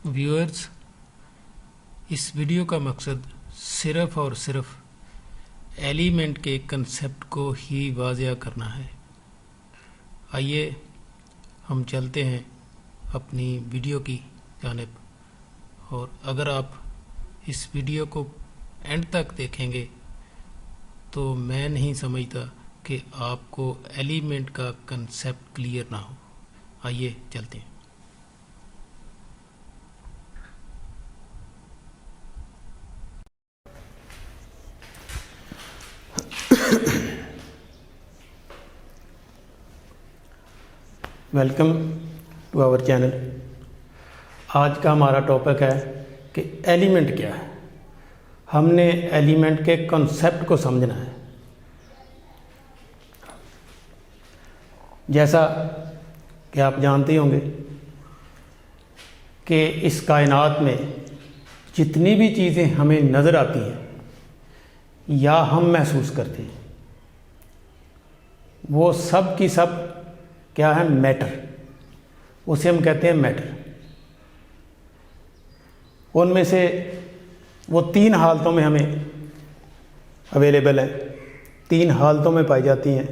Viewers, इस video का मकसद सिर्फ़ और सिर्फ एलिमेंट के कंसेप्ट को ही वाज़िया करना है। आइए हम चलते हैं अपनी वीडियो की जानिब, और अगर आप इस वीडियो को एंड तक देखेंगे तो मैं नहीं समझता कि आपको एलिमेंट का कंसेप्ट क्लियर ना हो। आइए चलते हैं। Welcome to our channel. आज का हमारा टॉपिक है कि एलिमेंट क्या है। हमने एलिमेंट के कॉन्सेप्ट को समझना है। जैसा कि आप जानते होंगे कि इस कायनात में जितनी भी चीज़ें हमें नज़र आती हैं या हम महसूस करते हैं, वो सब की सब क्या है? मैटर। उसे हम कहते हैं मैटर। उनमें से वो तीन हालतों में हमें अवेलेबल है, तीन हालतों में पाई जाती हैं।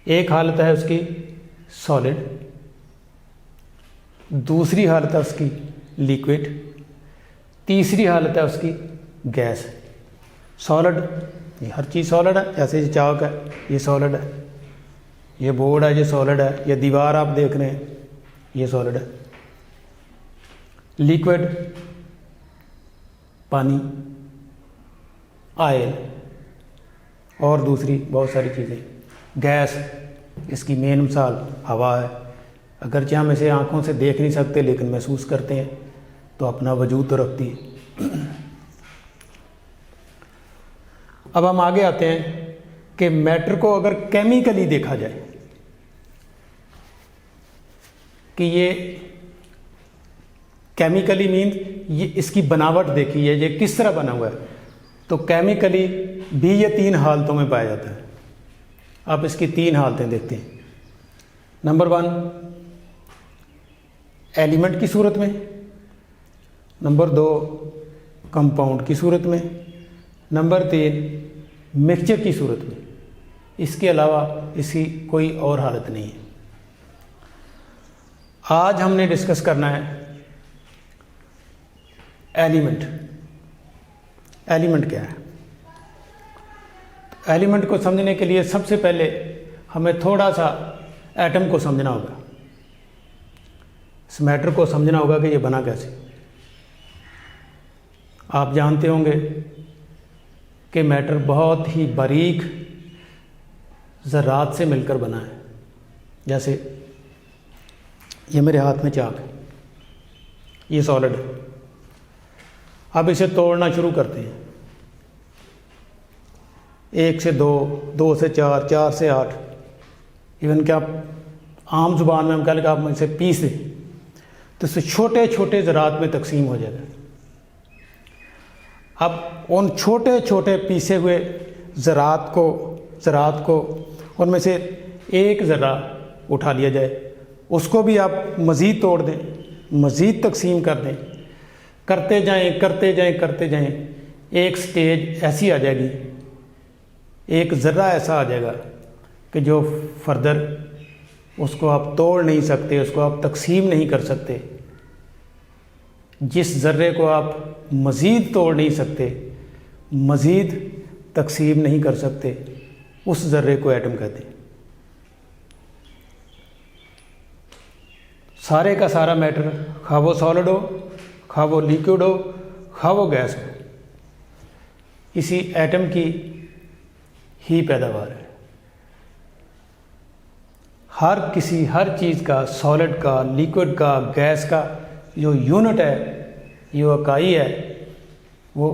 एक हालत है उसकी सॉलिड, दूसरी हालत है उसकी लिक्विड, तीसरी हालत है उसकी गैस। सॉलिड, ये हर चीज़ सॉलिड है। जैसे ये चाक है, ये सॉलिड है। ये बोर्ड है, ये सॉलिड है। ये दीवार आप देख रहे हैं, ये सॉलिड है। लिक्विड, पानी, ऑयल और दूसरी बहुत सारी चीज़ें। गैस, इसकी मेन मिसाल हवा है। अगरचे हम इसे आँखों से देख नहीं सकते लेकिन महसूस करते हैं, तो अपना वजूद तो रखती है। अब हम आगे आते हैं कि मैटर को अगर केमिकली देखा जाए कि ये केमिकली मीन ये इसकी बनावट देखी है, ये किस तरह बना हुआ है, तो केमिकली भी ये तीन हालतों में पाया जाता है। आप इसकी तीन हालतें देखते हैं। नंबर 1 एलिमेंट की सूरत में, नंबर 2 कंपाउंड की सूरत में, नंबर 3 मिक्सचर की सूरत में। इसके अलावा इसकी कोई और हालत नहीं है। आज हमने डिस्कस करना है एलिमेंट। एलिमेंट क्या है? एलिमेंट को समझने के लिए सबसे पहले हमें थोड़ा सा एटम को समझना होगा, इस मैटर को समझना होगा कि ये बना कैसे। आप जानते होंगे कि मैटर बहुत ही बारीक ज़रात से मिलकर बना है। जैसे ये मेरे हाथ में चाक है, ये सॉलिड है। अब इसे तोड़ना शुरू करते हैं। 1 से 2, 2 से 4, 4 से 8, इवन कि आप आम जुबान में हम कह लें कि आप इसे पीस दें तो इसे छोटे छोटे ज़रात में तकसीम हो जाएगा। अब उन छोटे छोटे पीसे हुए ज़रात को उनमें से एक ज़रा उठा लिया जाए, उसको भी आप मज़ीद तोड़ दें, मज़ीद तकसीम कर दें, करते जाएं। एक स्टेज ऐसी आ जाएगी, एक ज़र्रा ऐसा आ जाएगा कि जो फर्दर उसको आप तोड़ नहीं सकते, उसको आप तकसीम नहीं कर सकते। जिस ज़र्रे को आप मज़ीद तोड़ नहीं सकते, मज़ीद तकसीम नहीं कर सकते, उस ज़र्रे को एटम कहते हैं। सारे का सारा मैटर, खा वो सॉलिड हो, खा वो लिक्विड हो, खा वो गैस हो, इसी एटम की ही पैदावार है। हर चीज़ का, सॉलिड का, लिक्विड का, गैस का जो यूनिट है, जो इकाई है, वो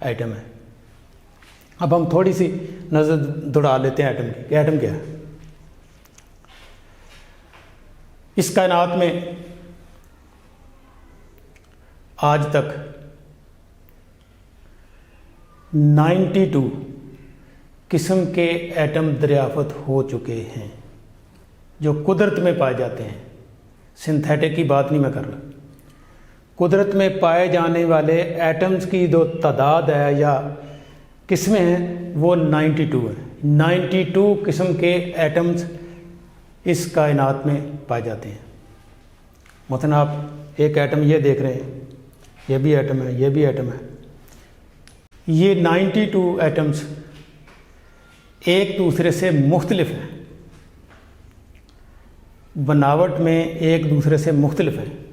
एटम है। अब हम थोड़ी सी नज़र दौड़ा लेते हैं एटम की। एटम क्या है? इस कायनात में आज तक 92 किस्म के एटम दरियाफ़त हो चुके हैं जो कुदरत में पाए जाते हैं। सिंथेटिक की बात नहीं मैं कर रहा। कुदरत में पाए जाने वाले एटम्स की जो तादाद है या किस्में हैं वो 92 है। 92 किस्म के एटम्स इस कायनात में पाए जाते हैं। मसलन आप एक एटम ये देख रहे हैं, ये भी एटम है, ये भी एटम है। ये 92 एटम्स एक दूसरे से मुख्तलिफ हैं, बनावट में एक दूसरे से मुख्तलिफ हैं,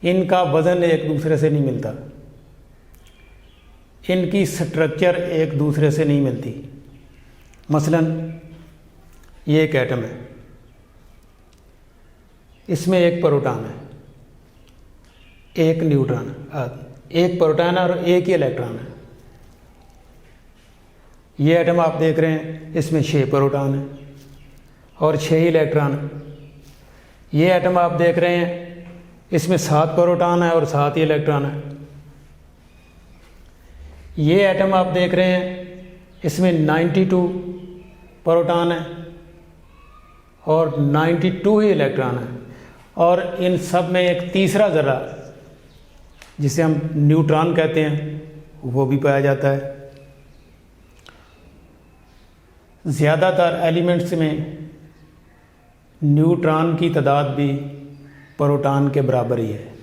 इनका वज़न एक दूसरे से नहीं मिलता, इनकी स्ट्रक्चर एक दूसरे से नहीं मिलती। मसलन ये एक एटम है, इसमें एक प्रोटॉन है, एक न्यूट्रॉन, एक प्रोटॉन और एक ही इलेक्ट्रॉन है। ये एटम आप देख रहे हैं, इसमें 6 प्रोटॉन है और 6 ही इलेक्ट्रॉन है। ये एटम आप देख रहे हैं, इसमें 7 प्रोटॉन है और 7 ही इलेक्ट्रॉन है। ये एटम आप देख रहे हैं, इसमें 92 प्रोटॉन है और 92 ही इलेक्ट्रॉन है। और इन सब में एक तीसरा ज़रा जिसे हम न्यूट्रॉन कहते हैं वो भी पाया जाता है। ज़्यादातर एलिमेंट्स में न्यूट्रॉन की तादाद भी प्रोटॉन के बराबर ही है,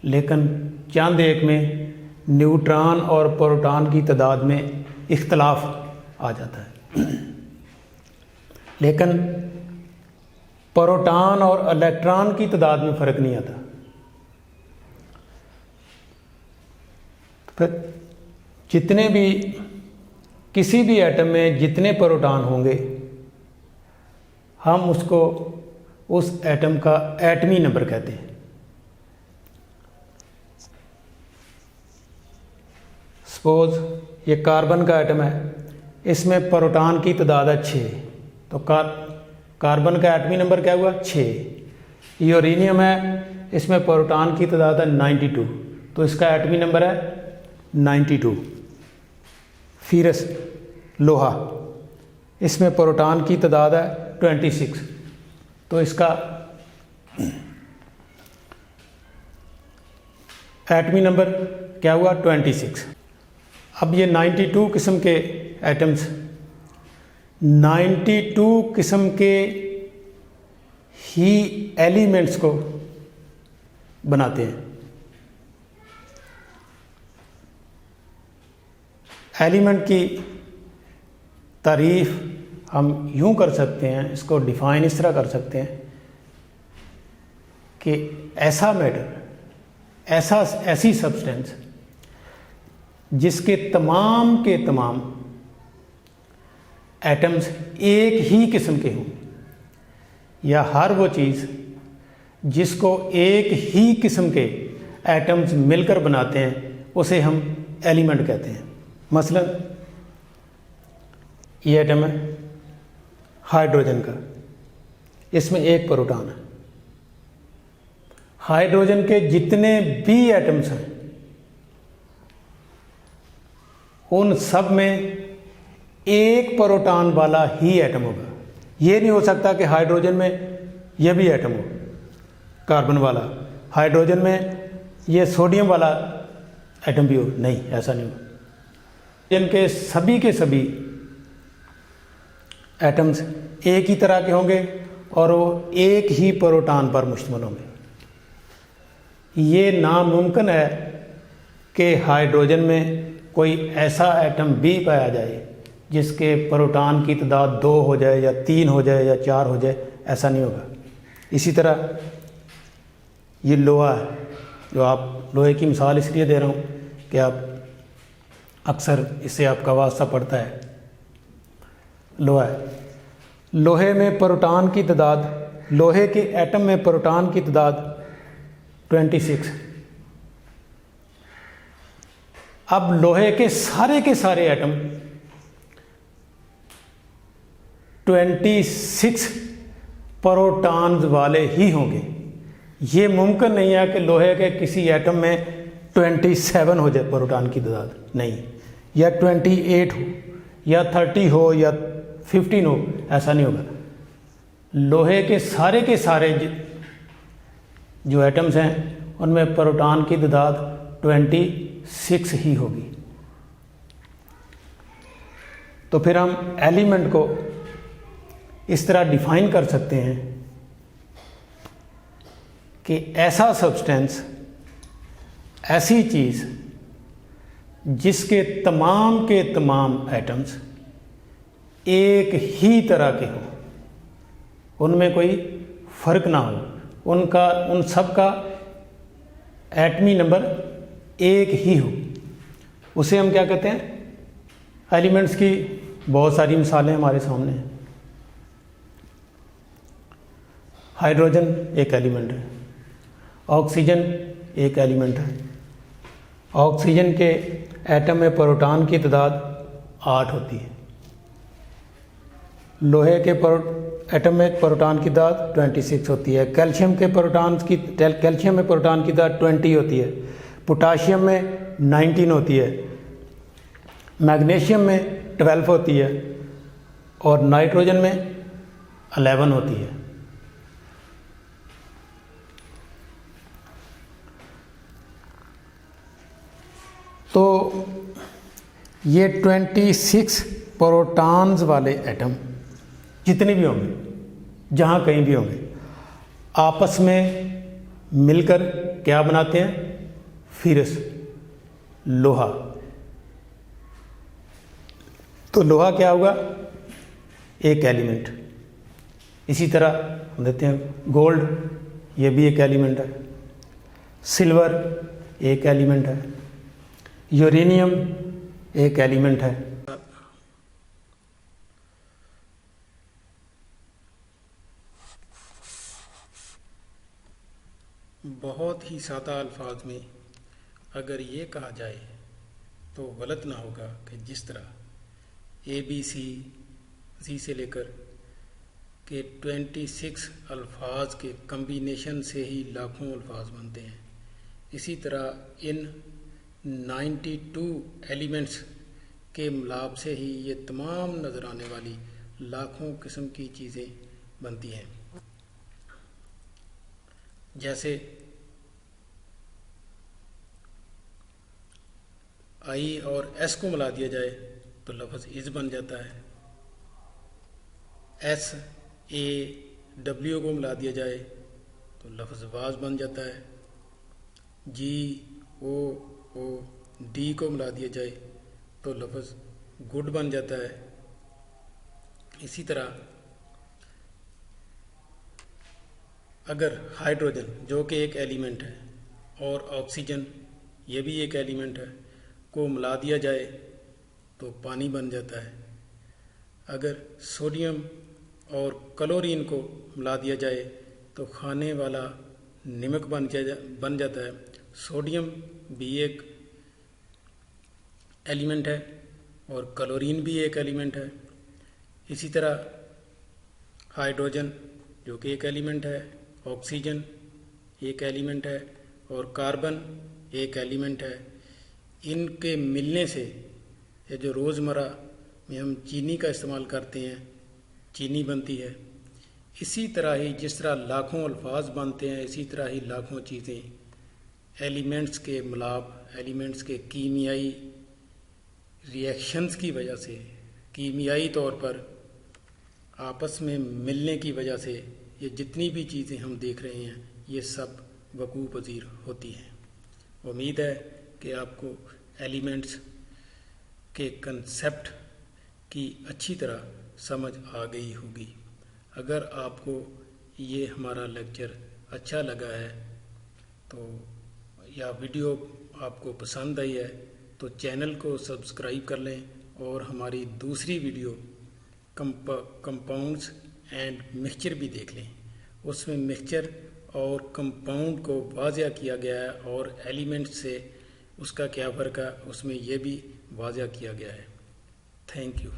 लेकिन चंद एक में न्यूट्रॉन और प्रोटॉन की तादाद में इख्तलाफ आ जाता है। लेकिन प्रोटॉन और इलेक्ट्रॉन की तादाद में फ़र्क नहीं आता। फिर जितने भी किसी भी एटम में जितने प्रोटॉन होंगे, हम उसको उस एटम का एटमी नंबर कहते हैं। सपोज ये कार्बन का एटम है, इसमें प्रोटॉन की तादाद है 6, तो कार्बन का एटमी नंबर क्या हुआ 6। यूरेनियम है, इसमें प्रोटॉन की तादाद है 92, तो इसका एटमी नंबर है 92। फेरस लोहा, इसमें प्रोटॉन की तादाद है 26, तो इसका एटमी नंबर क्या हुआ 26। अब ये 92 किस्म के एटम्स 92 किस्म के ही एलिमेंट्स को बनाते हैं। एलिमेंट की तारीफ हम यूँ कर सकते हैं, इसको डिफ़ाइन इस तरह कर सकते हैं कि ऐसा मैटर, ऐसी सब्सटेंस जिसके तमाम के तमाम एटम्स एक ही किस्म के हों, या हर वो चीज़ जिसको एक ही किस्म के एटम्स मिलकर बनाते हैं उसे हम एलिमेंट कहते हैं। मसलन ये एटम है हाइड्रोजन का, इसमें एक प्रोटॉन है। हाइड्रोजन के जितने भी एटम्स हैं उन सब में एक प्रोटॉन वाला ही एटम होगा। ये नहीं हो सकता कि हाइड्रोजन में यह भी एटम हो कार्बन वाला, हाइड्रोजन में ये सोडियम वाला एटम भी हो, नहीं, ऐसा नहीं हो। इनके सभी के सभी एटम्स एक ही तरह के होंगे और वो एक ही प्रोटॉन पर मुश्तमिल होंगे। ये नामुमकिन है कि हाइड्रोजन में कोई ऐसा एटम भी पाया जाए जिसके प्रोटॉन की तादाद 2 हो जाए या 3 हो जाए या 4 हो जाए, ऐसा नहीं होगा। इसी तरह ये लोहा है, जो आप लोहे की मिसाल इसलिए दे रहा हूँ कि आप अक्सर इससे आपका वास्ता पड़ता है। लोहा है, लोहे में प्रोटॉन की तादाद, लोहे के एटम में प्रोटॉन की तादाद 26। अब लोहे के सारे एटम 26 प्रोटॉन्स वाले ही होंगे। ये मुमकिन नहीं है कि लोहे के किसी एटम में 27 हो जाए प्रोटॉन की तादाद, नहीं, या 28 हो या 30 हो या 15 हो, ऐसा नहीं होगा। लोहे के सारे जो एटम्स हैं उनमें प्रोटॉन की तादाद 26 ही होगी। तो फिर हम एलिमेंट को इस तरह डिफाइन कर सकते हैं कि ऐसा सब्सटेंस, ऐसी चीज़ जिसके तमाम के तमाम एटम्स एक ही तरह के हों, उनमें कोई फ़र्क ना हो, उन सब का एटमी नंबर एक ही हो, उसे हम क्या कहते हैं? एलिमेंट्स की बहुत सारी मिसालें हमारे सामने हैं। हाइड्रोजन एक एलिमेंट है, ऑक्सीजन एक एलिमेंट है। ऑक्सीजन के एटम में प्रोटॉन की तादाद 8 होती है। लोहे के एटम में प्रोटॉन की तादाद 26 होती है। कैल्शियम में प्रोटॉन की तादाद 20 होती है। पोटाशियम में 19 होती है। मैग्नीशियम में 12 होती है और नाइट्रोजन में 11 होती है। तो ये 26 प्रोटॉन्स वाले एटम जितने भी होंगे, जहाँ कहीं भी होंगे, आपस में मिलकर क्या बनाते हैं? फेरस, लोहा। तो लोहा क्या होगा? एक एलिमेंट। इसी तरह हम देते हैं गोल्ड, ये भी एक एलिमेंट है। सिल्वर एक एलिमेंट है। यूरेनियम एक एलिमेंट है। बहुत ही सादा अल्फाज में अगर ये कहा जाए तो गलत ना होगा कि जिस तरह ABC से लेकर के 26 अल्फाज के कम्बिनेशन से ही लाखों अल्फाज बनते हैं, इसी तरह इन 92 एलिमेंट्स के मिलाप से ही ये तमाम नज़र आने वाली लाखों किस्म की चीज़ें बनती हैं। जैसे I और S को मिला दिया जाए तो लफ्ज़ इज़ बन जाता है। SAW को मिला दिया जाए तो लफ्ज़ वाज बन जाता है। GOOD को मिला दिया जाए तो लफ्ज़ गुड बन जाता है। इसी तरह अगर हाइड्रोजन, जो कि एक एलिमेंट है, और ऑक्सीजन, ये भी एक एलिमेंट है, को मिला दिया जाए तो पानी बन जाता है। अगर सोडियम और क्लोरीन को मिला दिया जाए तो खाने वाला नमक बन जाता है। सोडियम भी एक एलिमेंट है और क्लोरीन भी एक एलिमेंट है। इसी तरह हाइड्रोजन, जो कि एक एलिमेंट है, ऑक्सीजन एक एलिमेंट है और कार्बन एक एलिमेंट है। इनके मिलने से ये जो रोज़मर्रा में हम चीनी का इस्तेमाल करते हैं, चीनी बनती है। इसी तरह ही जिस तरह लाखों अल्फाज बनते हैं, इसी तरह ही लाखों चीज़ें एलिमेंट्स के मिलाप, एलिमेंट्स के कीमियाई रिएक्शंस की वजह से, कीमियाई तौर पर आपस में मिलने की वजह से ये जितनी भी चीज़ें हम देख रहे हैं, ये सब वकूअ पज़ीर होती हैं। उम्मीद है कि आपको एलिमेंट्स के कंसेप्ट की अच्छी तरह समझ आ गई होगी। अगर आपको ये हमारा लेक्चर अच्छा लगा है तो या वीडियो आपको पसंद आई है तो चैनल को सब्सक्राइब कर लें और हमारी दूसरी वीडियो कंपाउंड्स एंड मिक्सचर भी देख लें। उसमें मिक्सचर और कंपाउंड को वाज़िया किया गया है और एलिमेंट से उसका क्या फ़र्क है, उसमें यह भी वाज़िया किया गया है। Thank you.